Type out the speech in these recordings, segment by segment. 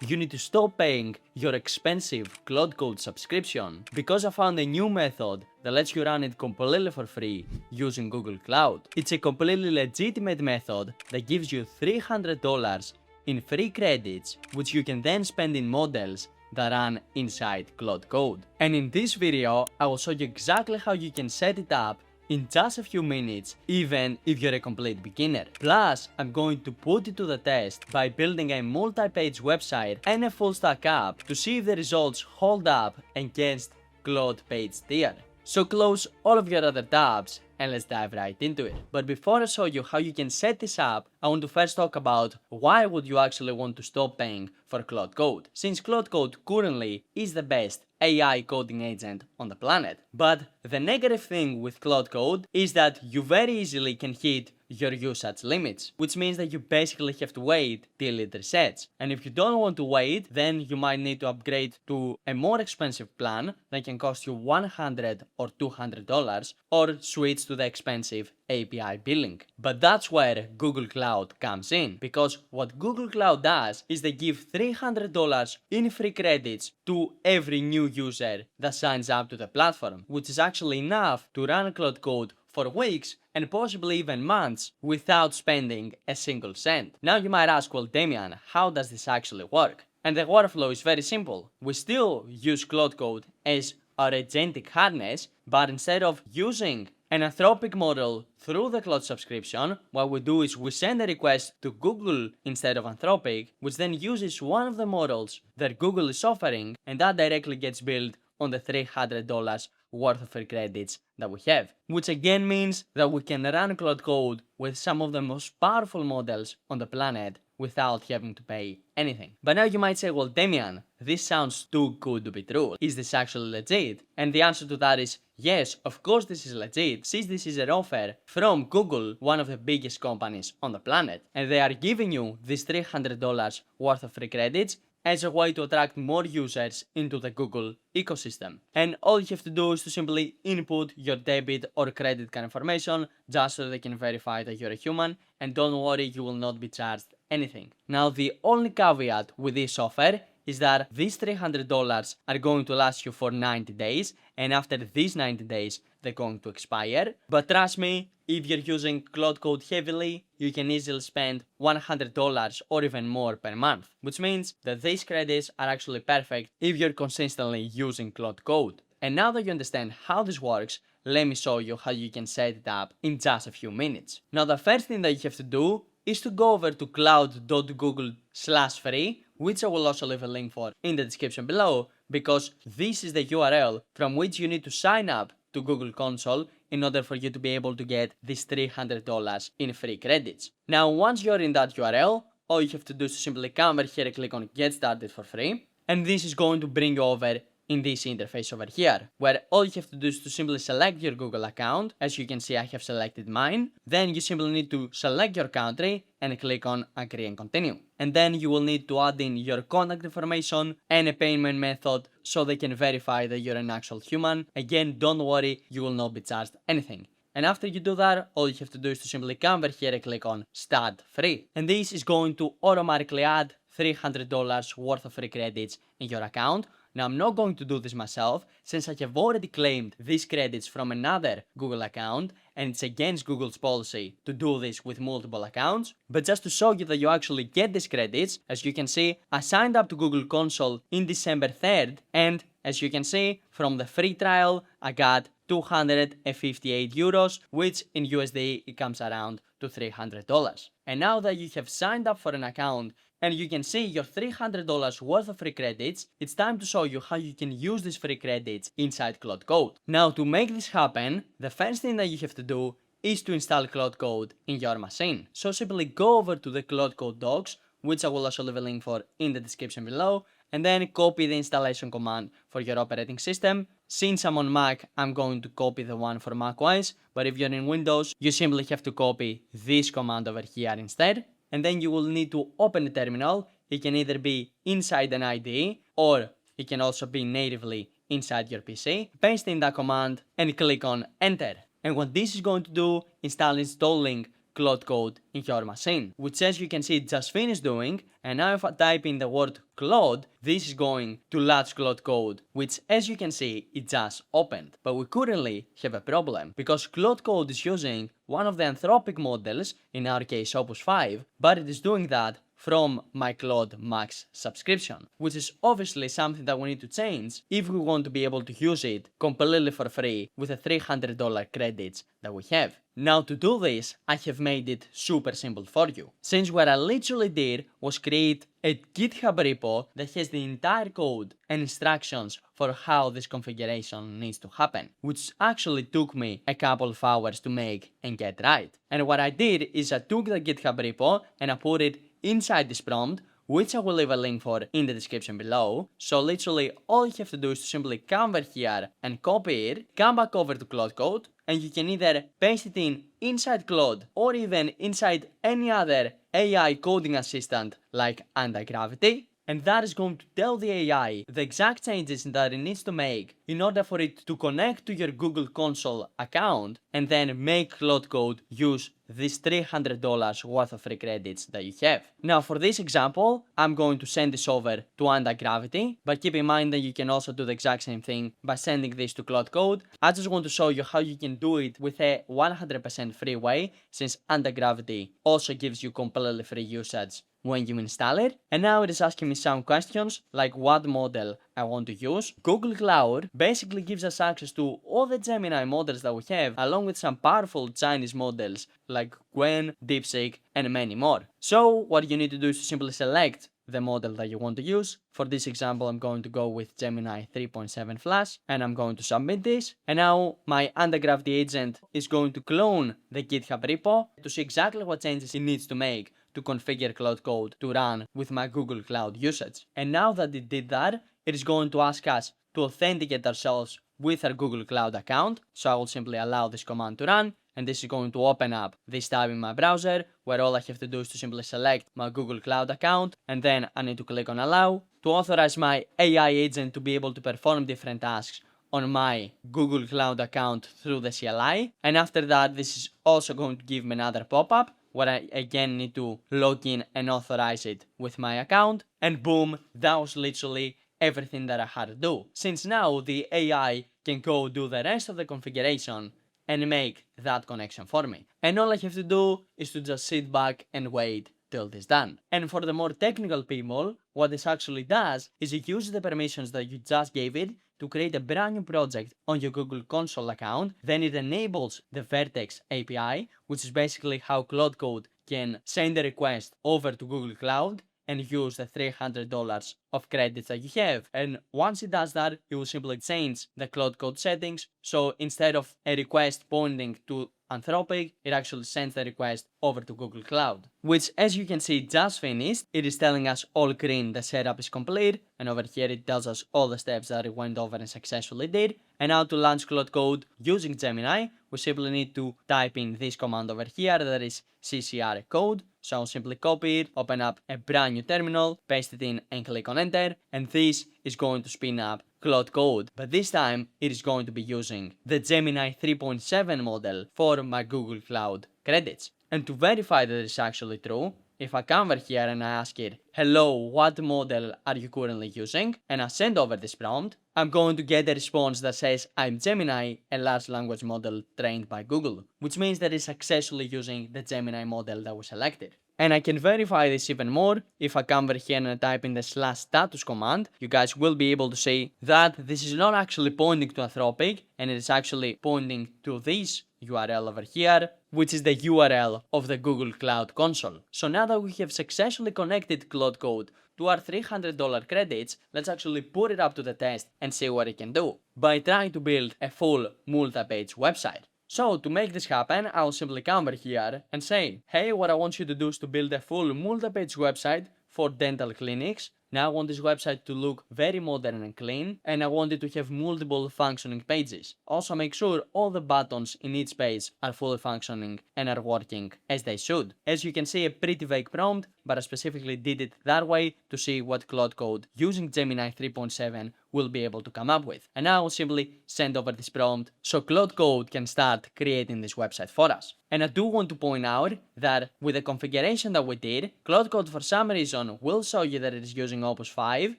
you need to stop paying your expensive Claude Code subscription because I found a new method that lets you run it completely for free using Google Cloud. It's a completely legitimate method that gives you $300 in free credits, which you can then spend in models that run inside Claude Code. And in this video, I will show you exactly how you can set it up in just a few minutes, even if you're a complete beginner. Plus, I'm going to put it to the test by building a multi-page website and a full stack app to see if the results hold up against Claude page tier. So close all of your other tabs and let's dive right into it. But before I show you how you can set this up, I want to first talk about why would you actually want to stop paying for Claude Code, since Claude Code currently is the best AI coding agent on the planet. But the negative thing with Claude Code is that you very easily can hit your usage limits, which means that you basically have to wait till it resets. And if you don't want to wait, then you might need to upgrade to a more expensive plan that can cost you $100 or $200, or switch to the expensive API billing. But that's where Google Cloud comes in, because what Google Cloud does is they give $300 in free credits to every new user that signs up to the platform, which is actually enough to run Claude Code for weeks and possibly even months without spending a single cent. Now you might ask, well, Damian, how does this actually work? And the workflow is very simple. We still use Claude Code as our agentic harness, but instead of using an Anthropic model through the Claude subscription, what we do is we send a request to Google instead of Anthropic, which then uses one of the models that Google is offering, and that directly gets billed on the $300 worth of free credits that we have. Which again means that we can run Claude Code with some of the most powerful models on the planet without having to pay anything. But now you might say, well, Damian, this sounds too good to be true. Is this actually legit? And the answer to that is yes, of course this is legit, since this is an offer from Google, one of the biggest companies on the planet. And they are giving you this $300 worth of free credits as a way to attract more users into the Google ecosystem. And all you have to do is to simply input your debit or credit card information just so they can verify that you're a human, and don't worry, you will not be charged anything. Now the only caveat with this offer is that these $300 are going to last you for 90 days, and after these 90 days they're going to expire. But trust me, if you're using Claude Code heavily, you can easily spend $100 or even more per month, which means that these credits are actually perfect if you're consistently using Claude Code. And now that you understand how this works, let me show you how you can set it up in just a few minutes. Now the first thing that you have to do is to go over to cloud.google/free, which I will also leave a link for in the description below, because this is the URL from which you need to sign up to Google Console in order for you to be able to get this $300 in free credits. Now once you're in that URL, all you have to do is to simply come over here and click on Get Started for Free, and this is going to bring you over in this interface over here, where all you have to do is to simply select your Google account. As you can see, I have selected mine. Then you simply need to select your country and click on Agree and Continue. And then you will need to add in your contact information and a payment method so they can verify that you're an actual human. Again, don't worry, you will not be charged anything. And after you do that, all you have to do is to simply come over here and click on Start Free. And this is going to automatically add $300 worth of free credits in your account. Now I'm not going to do this myself, since I have already claimed these credits from another Google account, and it's against Google's policy to do this with multiple accounts. But just to show you that you actually get these credits, as you can see, I signed up to Google Console in December 3rd, and as you can see, from the free trial, I got 258 euros, which in USD it comes around to $300. And now that you have signed up for an account and you can see your $300 worth of free credits, it's time to show you how you can use these free credits inside Claude Code. Now to make this happen, the first thing that you have to do is to install Claude Code in your machine. So simply go over to the Claude Code docs, which I will also leave a link for in the description below, and then copy the installation command for your operating system. Since I'm on Mac, I'm going to copy the one for macOS, but if you're in Windows, you simply have to copy this command over here instead. And then you will need to open a terminal. It can either be inside an IDE or it can also be natively inside your PC. Paste in that command and click on Enter. And what this is going to do is start installing Claude Code in your machine, which as you can see it just finished doing, and now if I type in the word Claude, this is going to launch Claude Code, which as you can see it just opened. But we currently have a problem, because Claude Code is using one of the Anthropic models, in our case Opus 5, but it is doing that from my Claude Max subscription, which is obviously something that we need to change if we want to be able to use it completely for free with the $300 credits that we have. Now to do this, I have made it super simple for you, since what I literally did was create a GitHub repo that has the entire code and instructions for how this configuration needs to happen, which actually took me a couple of hours to make and get right. And what I did is I took the GitHub repo and I put it inside this prompt, which I will leave a link for in the description below. So literally all you have to do is to simply come over here and copy it, come back over to Claude Code, and you can either paste it in inside Claude or even inside any other AI coding assistant like Anti-Gravity. And that is going to tell the AI the exact changes that it needs to make in order for it to connect to your Google Console account and then make Claude Code use this $300 worth of free credits that you have. Now for this example, I'm going to send this over to Anti-Gravity, but keep in mind that you can also do the exact same thing by sending this to Claude Code. I just want to show you how you can do it with a 100% free way, since Anti-Gravity also gives you completely free usage when you install it. And now it is asking me some questions like what model I want to use. Google Cloud basically gives us access to all the Gemini models that we have, along with some powerful Chinese models like Gwen, DeepSeek, and many more. So what you need to do is to simply select the model that you want to use. For this example, I'm going to go with Gemini 3.7 Flash, and I'm going to submit this. And now my Anti-Gravity agent is going to clone the GitHub repo to see exactly what changes it needs to make to configure Claude Code to run with my Google Cloud usage. And now that it did that, it is going to ask us to authenticate ourselves with our Google Cloud account. So I will simply allow this command to run, and this is going to open up this tab in my browser, where all I have to do is to simply select my Google Cloud account, and then I need to click on allow to authorize my AI agent to be able to perform different tasks on my Google Cloud account through the CLI. And after that, this is also going to give me another pop-up where I again need to log in and authorize it with my account, and boom, that was literally everything that I had to do. Since now the AI can go do the rest of the configuration and make that connection for me. And all I have to do is to just sit back and wait till this done. And for the more technical people, what this actually does is it uses the permissions that you just gave it to create a brand new project on your Google Console account. Then it enables the Vertex API, which is basically how Claude Code can send a request over to Google Cloud and use the $300 of credits that you have. And once it does that, it will simply change the Claude Code settings. So instead of a request pointing to Anthropic, it actually sends the request over to Google Cloud, which as you can see just finished. It is telling us all green, the setup is complete, and over here it tells us all the steps that it went over and successfully did. And now to launch Claude Code using Gemini, we simply need to type in this command over here, that is CCR code. So I'll simply copy it, open up a brand new terminal, paste it in and click on enter, and this is going to spin up Claude Code, but this time it is going to be using the Gemini 3.7 model for my Google Cloud credits. And to verify that it's actually true, if I come over here and I ask it, hello, what model are you currently using? And I send over this prompt, I'm going to get a response that says I'm Gemini, a large language model trained by Google, which means that it's successfully using the Gemini model that we selected. And I can verify this even more. If I come over here and I type in the /status command, you guys will be able to see that this is not actually pointing to Anthropic, and it is actually pointing to this URL over here, which is the URL of the Google Cloud Console. So now that we have successfully connected Claude Code to our $300 credits, let's actually put it up to the test and see what it can do by trying to build a full multi-page website. So to make this happen, I'll simply come over here and say, hey, what I want you to do is to build a full multi-page website for dental clinics. Now I want this website to look very modern and clean, and I want it to have multiple functioning pages. Also make sure all the buttons in each page are fully functioning and are working as they should. As you can see, a pretty vague prompt, but I specifically did it that way to see what Claude Code using Gemini 3.7 will be able to come up with. And now I'll simply send over this prompt so Claude Code can start creating this website for us. And I do want to point out that with the configuration that we did, Claude Code for some reason will show you that it is using Opus 5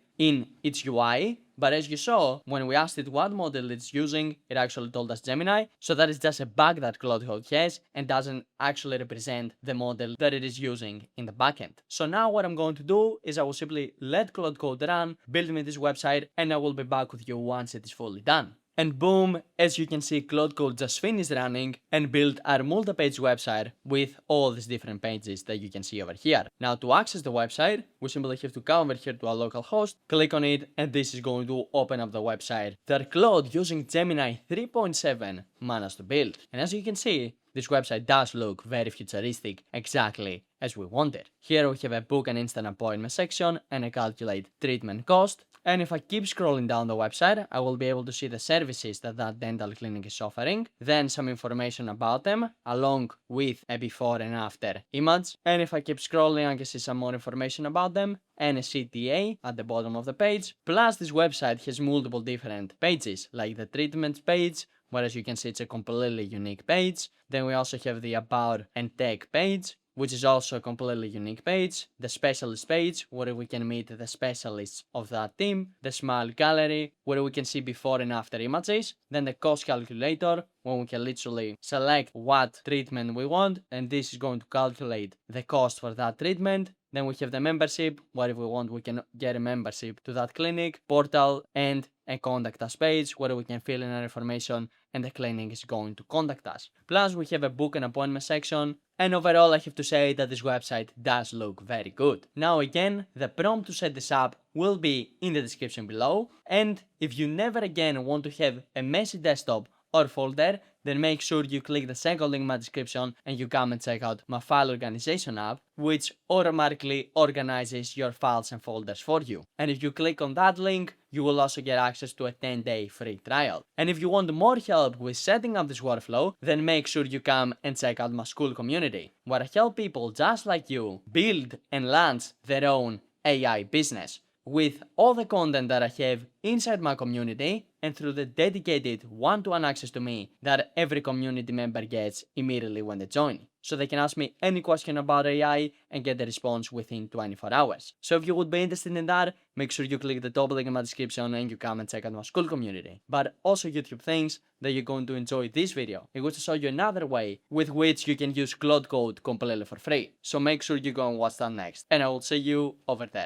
in its UI, but as you saw, when we asked it what model it's using, it actually told us Gemini, so that is just a bug that Claude Code has and doesn't actually represent the model that it is using in the backend. So now what I'm going to do is I will simply let Claude Code run, build me this website, and I will be back with you once it is fully done. And boom, as you can see, Claude Code just finished running and built our multi-page website with all these different pages that you can see over here. Now to access the website, we simply have to come over here to our local host, click on it, and this is going to open up the website that Claude using Gemini 3.7 managed to build. And as you can see, this website does look very futuristic, exactly as we wanted. Here we have a book an instant appointment section and a calculate treatment cost. And if I keep scrolling down the website, I will be able to see the services that dental clinic is offering, then some information about them, along with a before and after image. And if I keep scrolling, I can see some more information about them, and a CTA at the bottom of the page. Plus, this website has multiple different pages, like the treatments page, whereas you can see it's a completely unique page. Then we also have the about and tech page, which is also a completely unique page, the specialist page, where we can meet the specialists of that team, the smile gallery, where we can see before and after images, then the cost calculator, where we can literally select what treatment we want, and this is going to calculate the cost for that treatment. Then we have the membership, where if we want, we can get a membership to that clinic, portal, and a contact us page, where we can fill in our information, and the clinic is going to contact us. Plus, we have a book and appointment section, and overall, I have to say that this website does look very good. Now again, the prompt to set this up will be in the description below, and if you never again want to have a messy desktop or folder, then make sure you click the second link in my description and you come and check out my file organization app, which automatically organizes your files and folders for you. And if you click on that link, you will also get access to a 10-day free trial. And if you want more help with setting up this workflow, then make sure you come and check out my school community, where I help people just like you build and launch their own AI business, with all the content that I have inside my community and through the dedicated one-to-one access to me that every community member gets immediately when they join. So they can ask me any question about AI and get the response within 24 hours. So if you would be interested in that, make sure you click the top link in my description and you come and check out my school community. But also YouTube thinks that you're going to enjoy this video. It was to show you another way with which you can use Claude Code completely for free. So make sure you go and watch that next. And I will see you over there.